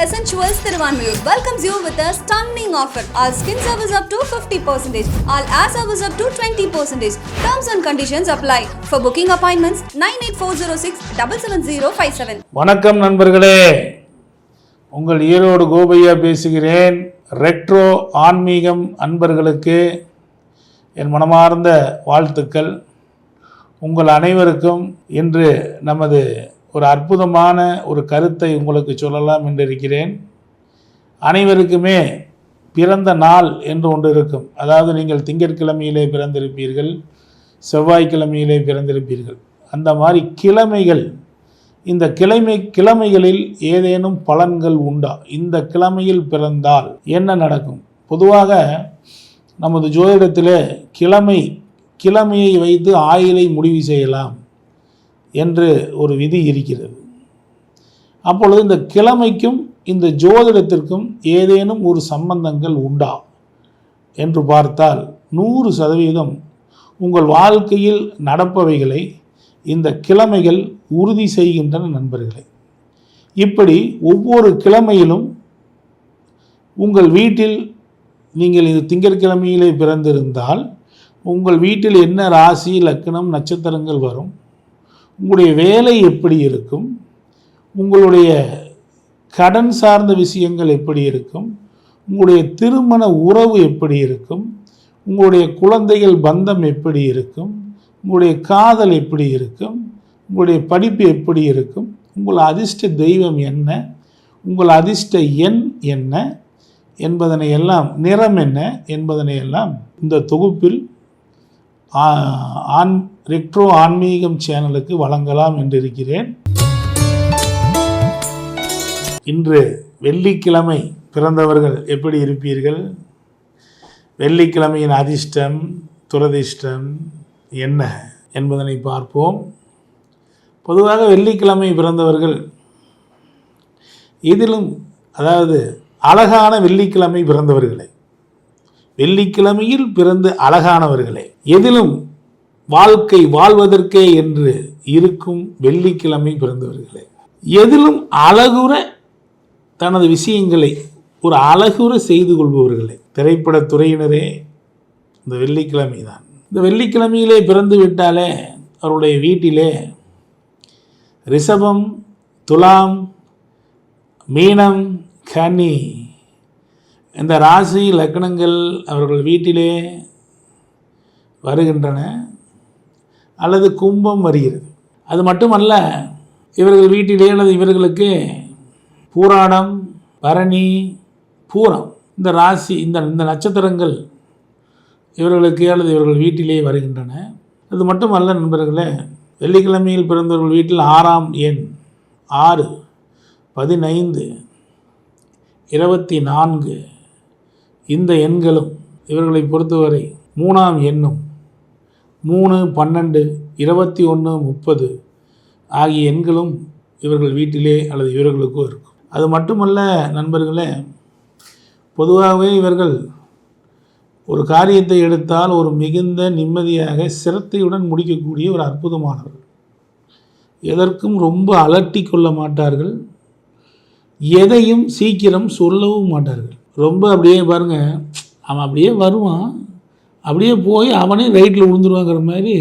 Essentials Thiruvanmiyur welcomes you with a stunning offer. All skin service up to 50%, all air service up to 20%. Terms and conditions apply. For booking appointments 9840677057. வணக்கம் நண்பர்களே, உங்கள் ஈரோடு கோபையா பேசுகிறேன். Retro ஆன்மீகம் அன்பர்களுக்கு என் மனமார்ந்த வாழ்த்துக்கள். உங்கள் அனைவருக்கும் இன்று நமது ஒரு அற்புதமான ஒரு கருத்தை உங்களுக்கு சொல்லலாம் என்று இருக்கிறேன். அனைவருக்குமே பிறந்த நாள் என்று ஒன்று இருக்கும். அதாவது நீங்கள் திங்கட்கிழமையிலே பிறந்திருப்பீர்கள், செவ்வாய்க்கிழமையிலே பிறந்திருப்பீர்கள். அந்த மாதிரி கிழமைகள், இந்த கிழமைகளில் ஏதேனும் பலன்கள் உண்டா? இந்த கிழமையில் பிறந்தால் என்ன நடக்கும்? பொதுவாக நமது ஜோதிடத்திலே கிழமையை வைத்து ஆயுளை முடிவு செய்யலாம் என்று ஒரு விதி இருக்கிறது. அப்பொழுது இந்த கிழமைக்கும் இந்த ஜோதிடத்திற்கும் ஏதேனும் ஒரு சம்பந்தங்கள் உண்டா என்று பார்த்தால் 100% உங்கள் வாழ்க்கையில் நடப்பவைகளை இந்த கிழமைகள் உறுதி செய்கின்றன நண்பர்களே. இப்படி ஒவ்வொரு கிழமையிலும் உங்கள் வீட்டில் நீங்கள் இது திங்கட்கிழமையிலே பிறந்திருந்தால் உங்கள் வீட்டில் என்ன ராசி, லக்னம், நட்சத்திரங்கள் வரும், உங்களுடைய வேலை எப்படி இருக்கும், உங்களுடைய கடன் சார்ந்த விஷயங்கள் எப்படி இருக்கும், உங்களுடைய திருமண உறவு எப்படி இருக்கும், உங்களுடைய குழந்தைகள் பந்தம் எப்படி இருக்கும், உங்களுடைய காதல் எப்படி இருக்கும், உங்களுடைய படிப்பு எப்படி இருக்கும், உங்கள் அதிர்ஷ்ட தெய்வம் என்ன, உங்கள் அதிர்ஷ்ட எண் என்ன என்பதனை எல்லாம், நிறம் என்ன என்பதனை எல்லாம் இந்த தொகுப்பில் ரெட்ரோ ஆன்மீகம் சேனலுக்கு வழங்கலாம் என்றிருக்கிறேன். இன்று வெள்ளிக்கிழமை பிறந்தவர்கள் எப்படி இருப்பீர்கள்? வெள்ளிக்கிழமையின் அதிர்ஷ்டம், துரதிர்ஷ்டம் என்ன என்பதனை பார்ப்போம். பொதுவாக வெள்ளிக்கிழமை பிறந்தவர்கள் இதிலும், அதாவது அழகான வெள்ளிக்கிழமை பிறந்தவர்களை, வெள்ளிக்கிழமையில் பிறந்து அழகானவர்களை, எதிலும் வாழ்க்கை வாழ்வதற்கே என்று இருக்கும் வெள்ளிக்கிழமை பிறந்தவர்களே, எதிலும் அழகுற தனது விஷயங்களை ஒரு அழகுற செய்து கொள்பவர்களே, திரைப்பட துறையினரே இந்த வெள்ளிக்கிழமை தான். இந்த வெள்ளிக்கிழமையிலே பிறந்து விட்டாலே அவருடைய வீட்டிலே ரிஷபம், துலாம், மீனம், கன்னி இந்த ராசி லக்னங்கள் அவர்கள் வீட்டிலே வருகின்றன, அல்லது கும்பம் வருகிறது. அது மட்டுமல்ல, இவர்கள் வீட்டிலே அல்லது இவர்களுக்கு பூராடம், பரணி, பூரம் இந்த ராசி இந்த நட்சத்திரங்கள் இவர்களுக்கு அல்லது இவர்கள் வீட்டிலே வருகின்றன. அது மட்டுமல்ல நண்பர்களே, வெள்ளிக்கிழமையில் பிறந்தவர்கள் வீட்டில் 6ஆம் எண் 6, 15, 24 இந்த எண்களும் இவர்களை பொறுத்தவரை 3ஆம் எண்ணும் 3, 12, 21, 30 ஆகிய எண்களும் இவர்கள் வீட்டிலே அல்லது இவர்களுக்கும் இருக்கும். அது மட்டுமல்ல நண்பர்களே, பொதுவாகவே இவர்கள் ஒரு காரியத்தை எடுத்தால் ஒரு மிகுந்த நிம்மதியாக சிரத்தையுடன் முடிக்கக்கூடிய ஒரு அற்புதமானவர்கள். எதற்கும் ரொம்ப அலட்டி கொள்ள மாட்டார்கள், எதையும் சீக்கிரம் சொல்லவும் மாட்டார்கள். ரொம்ப அப்படியே பாருங்கள், அவன் அப்படியே வருவான், அப்படியே போய் அவனே ரைட்டில் விழுந்துருவாங்கிற மாதிரி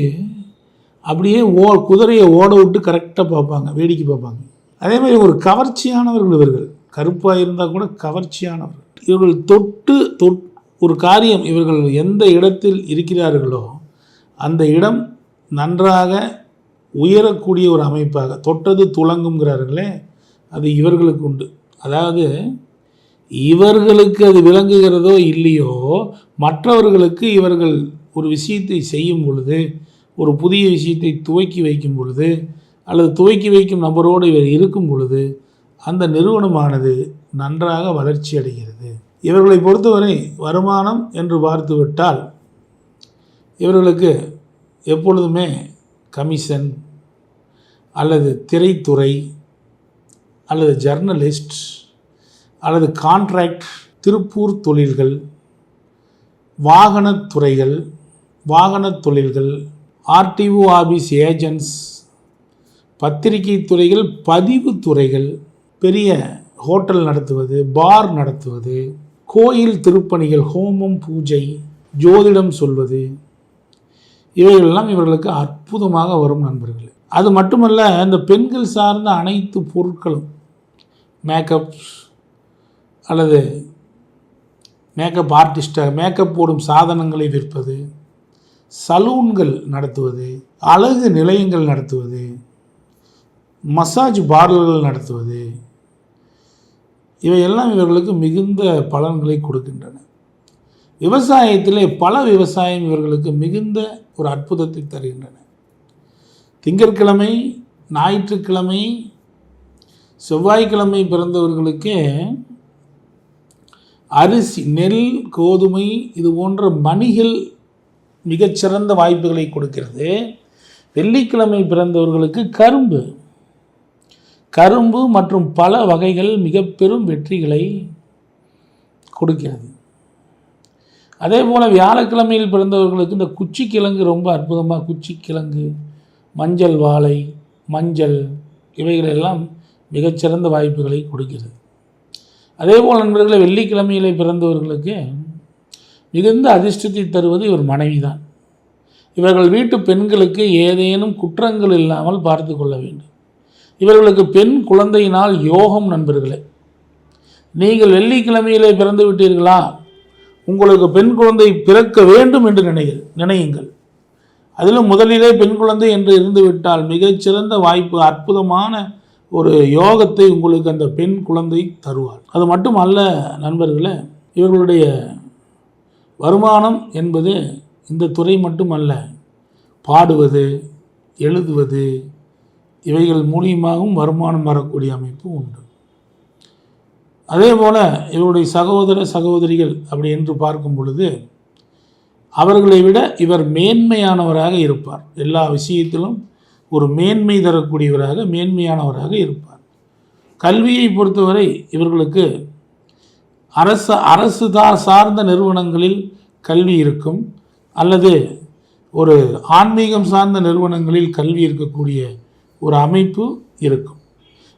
அப்படியே குதிரையை ஓட விட்டு கரெக்டாக பார்ப்பாங்க, வேடிக்கை பார்ப்பாங்க. அதே மாதிரி ஒரு கவர்ச்சியானவர்கள் இவர்கள். கருப்பாக இருந்தால் கூட கவர்ச்சியானவர்கள். இவர்கள் தொட்டு ஒரு காரியம், இவர்கள் எந்த இடத்தில் இருக்கிறார்களோ அந்த இடம் நன்றாக உயரக்கூடிய ஒரு அமைப்பாக, தொட்டது துலங்குங்கிறார்களே, அது இவர்களுக்கு உண்டு. அதாவது இவர்களுக்கு அது விளங்குகிறதோ இல்லையோ, மற்றவர்களுக்கு இவர்கள் ஒரு விஷயத்தை செய்யும் பொழுது, ஒரு புதிய விஷயத்தை துவக்கி வைக்கும் பொழுது, அல்லது துவக்கி வைக்கும் நபரோடு இவர் இருக்கும் பொழுது அந்த நிறுவனமானது நன்றாக வளர்ச்சி அடைகிறது. இவர்களை பொறுத்தவரை வருமானம் என்று பார்த்துவிட்டால் இவர்களுக்கு எப்பொழுதுமே கமிஷன் அல்லது திரைத்துறை அல்லது ஜர்னலிஸ்ட் அல்லது கான்ட்ராக்ட், திருப்பூர் தொழில்கள், வாகனத் தொழில்கள், ஆர்டிஓ ஆபீஸ் ஏஜென்ட்ஸ், பத்திரிகை துறைகள், பதிவு துறைகள், பெரிய ஹோட்டல் நடத்துவது, பார் நடத்துவது, கோயில் திருப்பணிகள், ஹோமம், பூஜை, ஜோதிடம் சொல்வது, இவைகளெல்லாம் இவர்களுக்கு அற்புதமாக வரும் நண்பர்களே. அது மட்டுமல்ல, இந்த பெண்கள் சார்ந்த அனைத்து பொருட்களும், மேக்கப் அல்லது மேக்கப் ஆர்டிஸ்டாக மேக்கப் போடும் சாதனங்களை விற்பது, சலூன்கள் நடத்துவது, அழகு நிலையங்கள் நடத்துவது, மசாஜ் பார்லர்கள் நடத்துவது, இவையெல்லாம் இவர்களுக்கு மிகுந்த பலன்களை கொடுக்கின்றன. விவசாயத்திலே பல விவசாயம் இவர்களுக்கு மிகுந்த ஒரு அற்புதத்தை தருகின்றன. திங்கட்கிழமை, ஞாயிற்றுக்கிழமை, செவ்வாய்க்கிழமை பிறந்தவர்களுக்கு அரிசி, நெல், கோதுமை இது போன்ற மணிகள் மிகச்சிறந்த வாய்ப்புகளை கொடுக்கிறது. வெள்ளிக்கிழமை பிறந்தவர்களுக்கு கரும்பு மற்றும் பல வகைகள் மிக பெரும் வெற்றிகளை கொடுக்கிறது. அதே போல் வியாழக்கிழமையில் பிறந்தவர்களுக்கு இந்த குச்சிக்கிழங்கு ரொம்ப அற்புதமாக, குச்சிக்கிழங்கு, மஞ்சள் வாழை, மஞ்சள் இவைகளெல்லாம் மிகச்சிறந்த வாய்ப்புகளை கொடுக்கிறது. அதே போல் நண்பர்களை, வெள்ளிக்கிழமையில் பிறந்தவர்களுக்கு மிகுந்த அதிர்ஷ்டத்தை தருவது இவர் மனைவி தான். இவர்கள் வீட்டு பெண்களுக்கு ஏதேனும் குற்றங்கள் இல்லாமல் பார்த்து கொள்ள வேண்டும். இவர்களுக்கு பெண் குழந்தையினால் யோகம் நண்பர்களே. நீங்கள் வெள்ளிக்கிழமையிலே பிறந்து விட்டீர்களா, உங்களுக்கு பெண் குழந்தை பிறக்க வேண்டும் என்று நினையுங்கள். அதிலும் முதலிலே பெண் குழந்தை என்று இருந்துவிட்டால் மிகச்சிறந்த வாய்ப்பு, அற்புதமான ஒரு யோகத்தை உங்களுக்கு அந்த பெண் குழந்தை தருவார். அது மட்டும் அல்ல நண்பர்களே, இவர்களுடைய வருமானம் என்பது இந்த துறை மட்டுமல்ல, பாடுவது, எழுதுவது இவைகள் மூலியமாகவும் வருமானம் வரக்கூடிய அமைப்பு உண்டு. அதே போல் இவருடைய சகோதரிகள் அப்படி என்று பார்க்கும் பொழுது அவர்களை விட இவர் மேன்மையானவராக இருப்பார். எல்லா விஷயத்திலும் ஒரு மேன்மை தரக்கூடியவராக, மேன்மையானவராக இருப்பார். கல்வியை பொறுத்தவரை இவர்களுக்கு அரசு சார்ந்த நிறுவனங்களில் கல்வி இருக்கும், அல்லது ஒரு ஆன்மீகம் சார்ந்த நிறுவனங்களில் கல்வி இருக்கக்கூடிய ஒரு அமைப்பு இருக்கும்.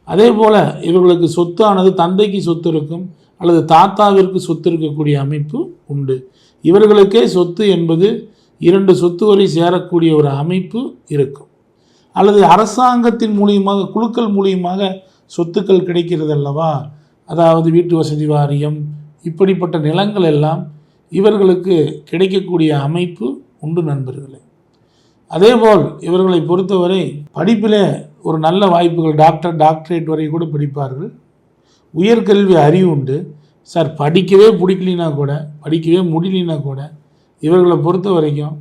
அதே போல் இவர்களுக்கு சொத்தானது தந்தைக்கு சொத்து இருக்கும், அல்லது தாத்தாவிற்கு சொத்து இருக்கக்கூடிய அமைப்பு உண்டு. இவர்களுக்கே சொத்து என்பது 2 சொத்து வரை சேரக்கூடிய ஒரு அமைப்பு இருக்கும். அல்லது அரசாங்கத்தின் மூலியமாக, குழுக்கள் மூலியமாக சொத்துக்கள் கிடைக்கிறது அல்லவா, அதாவது வீட்டு வசதி வாரியம், இப்படிப்பட்ட நிலங்கள் எல்லாம் இவர்களுக்கு கிடைக்கக்கூடிய அமைப்பு உண்டு நண்பர்களே. அதேபோல் இவர்களை பொறுத்தவரை படிப்பில் ஒரு நல்ல வாய்ப்புகள், டாக்டரேட் வரை கூட படிப்பார்கள். உயர்கல்வி அறிவு உண்டு. சார் படிக்கவே பிடிக்கலினா கூட, படிக்கவே முடியலினா கூட இவர்களை பொறுத்த வரைக்கும்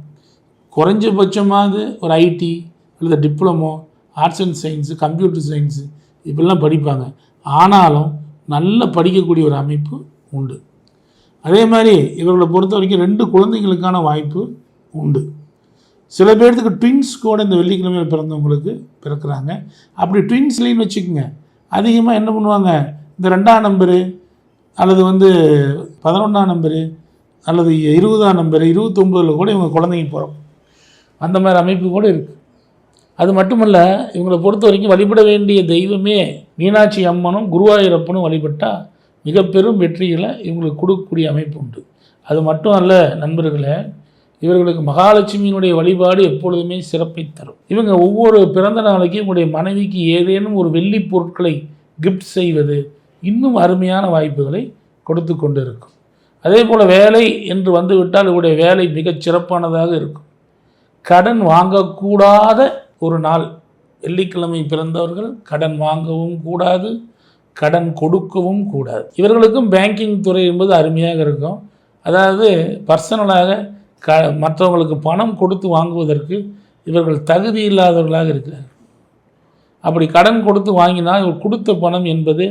குறைஞ்சபட்சமாவது ஒரு ஐடி அல்லது diploma, arts and science, computer science இப்படிலாம் படிப்பாங்க. ஆனாலும் நல்ல படிக்கக்கூடிய ஒரு அமைப்பு உண்டு. அதே மாதிரி இவர்களை பொறுத்த வரைக்கும் 2 குழந்தைங்களுக்கான வாய்ப்பு உண்டு. சில பேர்த்துக்கு ட்வின்ஸ் கூட இந்த வெள்ளிக்கிழமையில் பிறந்தவங்களுக்கு பிறக்கிறாங்க. அப்படி ட்வின்ஸ்லேன்னு வச்சுக்கோங்க, அதிகமாக என்ன பண்ணுவாங்க, இந்த 2ஆம் நம்பரு அல்லது 11ஆம் நம்பரு அல்லது 20ஆம் நம்பரு 29 கூட இவங்க குழந்தைங்க பிறக்கும். அந்த மாதிரி அமைப்பு கூட இருக்குது. அது மட்டுமல்ல, இவங்களை பொறுத்த வரைக்கும் வழிபட வேண்டிய தெய்வமே மீனாட்சி அம்மனும் குருவாயூரப்பனும் வழிபட்டால் மிக பெரும் வெற்றிகளை இவங்களுக்கு கொடுக்கக்கூடிய அமைப்பு உண்டு. அது மட்டும் அல்ல நண்பர்களே, இவர்களுக்கு மகாலட்சுமியினுடைய வழிபாடு எப்பொழுதுமே சிறப்பை தரும். இவங்க ஒவ்வொரு பிறந்த நாளைக்கு இவங்களுடைய மனைவிக்கு ஏதேனும் ஒரு வெள்ளி பொருட்களை கிஃப்ட் செய்வது இன்னும் அருமையான வாய்ப்புகளை கொடுத்து கொண்டு இருக்கும். அதே போல் வேலை என்று வந்துவிட்டால் இவருடைய வேலை மிகச் சிறப்பானதாக இருக்கும். கடன் வாங்கக்கூடாத ஒரு நாள் வெள்ளிக்கிழமை பிறந்தவர்கள் கடன் வாங்கவும் கூடாது, கடன் கொடுக்கவும் கூடாது. இவர்களுக்கும் பேங்கிங் துறை என்பது அருமையாக இருக்கும். அதாவது பர்சனலாக மற்றவங்களுக்கு பணம் கொடுத்து வாங்குவதற்கு இவர்கள் தகுதி இல்லாதவர்களாக இருக்கிறார்கள். அப்படி கடன் கொடுத்து வாங்கினால் இவர் கொடுத்த பணம் என்பது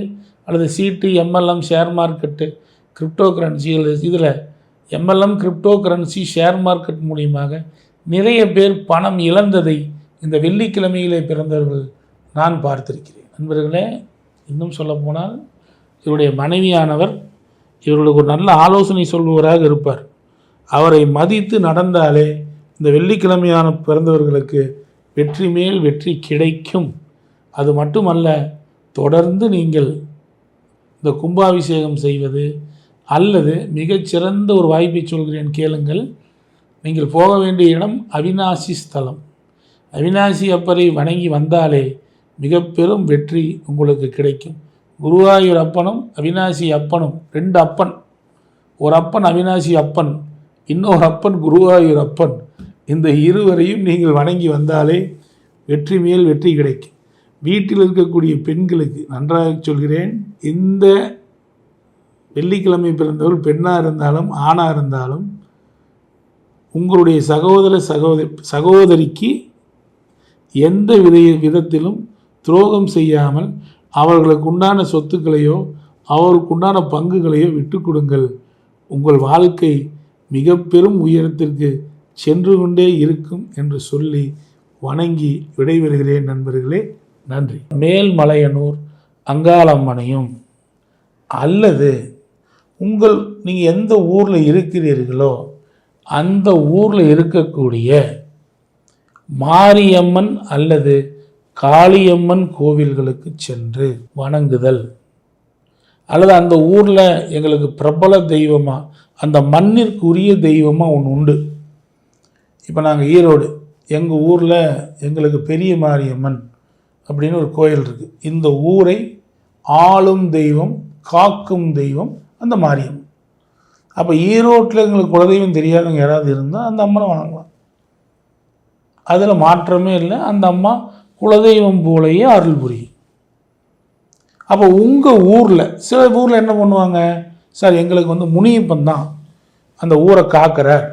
அல்லது சீட்டு, எம்எல்எம், ஷேர் மார்க்கெட்டு, கிரிப்டோ கரன்சிகள், இதில் MLM, crypto currency, share market மூலியமாக நிறைய பேர் பணம் இழந்ததை இந்த வெள்ளிக்கிழமையிலே பிறந்தவர்கள் நான் பார்த்திருக்கிறேன். நண்பர்களே, இன்னும் சொல்லப்போனால் இவருடைய மனைவியானவர் இவர்களுக்கு ஒரு நல்ல ஆலோசனை சொல்பவராக இருப்பார். அவரை மதித்து நடந்தாலே இந்த வெள்ளிக்கிழமையான பிறந்தவர்களுக்கு வெற்றி மேல் வெற்றி கிடைக்கும். அது மட்டுமல்ல, தொடர்ந்து நீங்கள் இந்த கும்பாபிஷேகம் செய்வது, அல்லது மிகச்சிறந்த ஒரு வாய்ப்பை சொல்கிறேன் கேளுங்கள். நீங்கள் போக வேண்டிய இடம் அவிநாசி ஸ்தலம். அவிநாசி அப்பரை வணங்கி வந்தாலே மிக பெரும் வெற்றி உங்களுக்கு கிடைக்கும். குருவாயூர் அப்பனும் அவிநாசி அப்பனும் 2 அப்பன். ஒரு அப்பன் அவிநாசி அப்பன், இன்னொரு அப்பன் குருவாயூர் அப்பன். இந்த இருவரையும் நீங்கள் வணங்கி வந்தாலே வெற்றி மேல் வெற்றி கிடைக்கும். வீட்டில் இருக்கக்கூடிய பெண்களுக்கு நன்றாக சொல்கிறேன், இந்த வெள்ளிக்கிழமை பிறந்தவர்கள் பெண்ணாக இருந்தாலும் ஆணாக இருந்தாலும் உங்களுடைய சகோதரிக்கு எந்த விதத்திலும் துரோகம் செய்யாமல் அவர்களுக்கு உண்டான சொத்துக்களையோ அவருக்கு உண்டான பங்குகளையோ விட்டு கொடுங்கள். உங்கள் வாழ்க்கை மிக பெரும் உயரத்திற்கு சென்று கொண்டே இருக்கும் என்று சொல்லி வணங்கி விடைபெறுகிறேன் நண்பர்களே. நன்றி. மேல்மலையனூர் அங்காளம்மனையும் அல்லது நீங்கள் எந்த ஊரில் இருக்கிறீர்களோ அந்த ஊரில் இருக்கக்கூடிய மாரியம்மன் அல்லது காளியம்மன் கோவில்களுக்கு சென்று வணங்குதல், அல்லது அந்த ஊரில் எங்களுக்கு பிரபல தெய்வமாக அந்த மண்ணிற்குரிய தெய்வமாக ஒன்று உண்டு. இப்போ நாங்கள் ஈரோடு, எங்கள் ஊரில் எங்களுக்கு பெரிய மாரியம்மன் அப்படின்னு ஒரு கோயில் இருக்குது. இந்த ஊரை ஆளும் தெய்வம், காக்கும் தெய்வம் அந்த மாரியம்மன். அப்போ ஈரோட்டில் எங்களுக்கு குலதெய்வம் தெரியாதவங்க யாராவது இருந்தால் அந்த அம்மனை வணங்கலாம். அதில் மாற்றமே இல்லை. அந்த அம்மா குலதெய்வம் போலையே அருள் புரியும். அப்போ உங்கள் ஊரில் சில ஊரில் என்ன பண்ணுவாங்க, சார் எங்களுக்கு முனியப்பன் தான் அந்த ஊரை காக்கிறார்,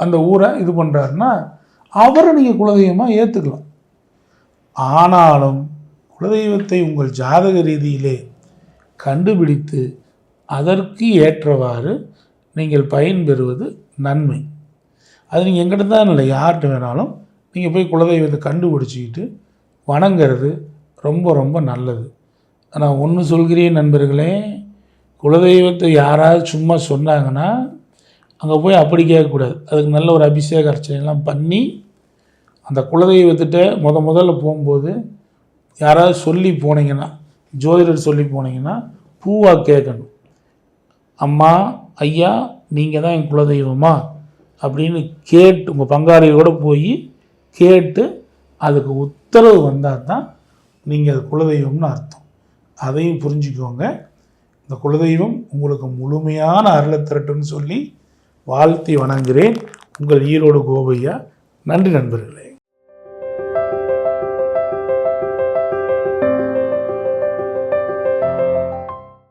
அந்த ஊரை இது பண்ணுறாருன்னா அவரை நீங்கள் குலதெய்வமாக ஏற்றுக்கலாம். ஆனாலும் குலதெய்வத்தை உங்கள் ஜாதக ரீதியிலே கண்டுபிடித்து அதற்கு ஏற்றவாறு நீங்கள் பயன்பெறுவது நன்மை. அது நீங்கள் எங்கிட்ட தான் இல்லை, யார்கிட்ட வேணாலும் நீங்கள் போய் குலதெய்வத்தை கண்டுபிடிச்சிக்கிட்டு வணங்கிறது ரொம்ப ரொம்ப நல்லது. ஆனால் ஒன்று சொல்கிறேன் நண்பர்களே, குலதெய்வத்தை யாராவது சும்மா சொன்னாங்கன்னா அங்கே போய் அப்படி கேட்கக்கூடாது. அதுக்கு நல்ல ஒரு அபிஷேக அர்ச்சனைலாம் பண்ணி அந்த குலதெய்வத்திட்ட முதல்ல போகும்போது யாராவது சொல்லி போனீங்கன்னா, ஜோதிடர் சொல்லி போனீங்கன்னா பூவாக கேட்கணும். அம்மா ஐயா நீங்கள் தான் என் குலதெய்வமா அப்படின்னு கேட்டு உங்கள் பங்காளியோடு போய் கேட்டு அதுக்கு உத்தரவு வந்தால் தான் நீங்கள் அது குலதெய்வம்னு அர்த்தம். அதையும் புரிஞ்சுக்கோங்க. இந்த குலதெய்வம் உங்களுக்கு முழுமையான அருளை திரட்டுன்னு சொல்லி வாழ்த்தி வணங்குகிறேன். உங்கள் ஈரோடு கோபையா. நன்றி நண்பர்களே.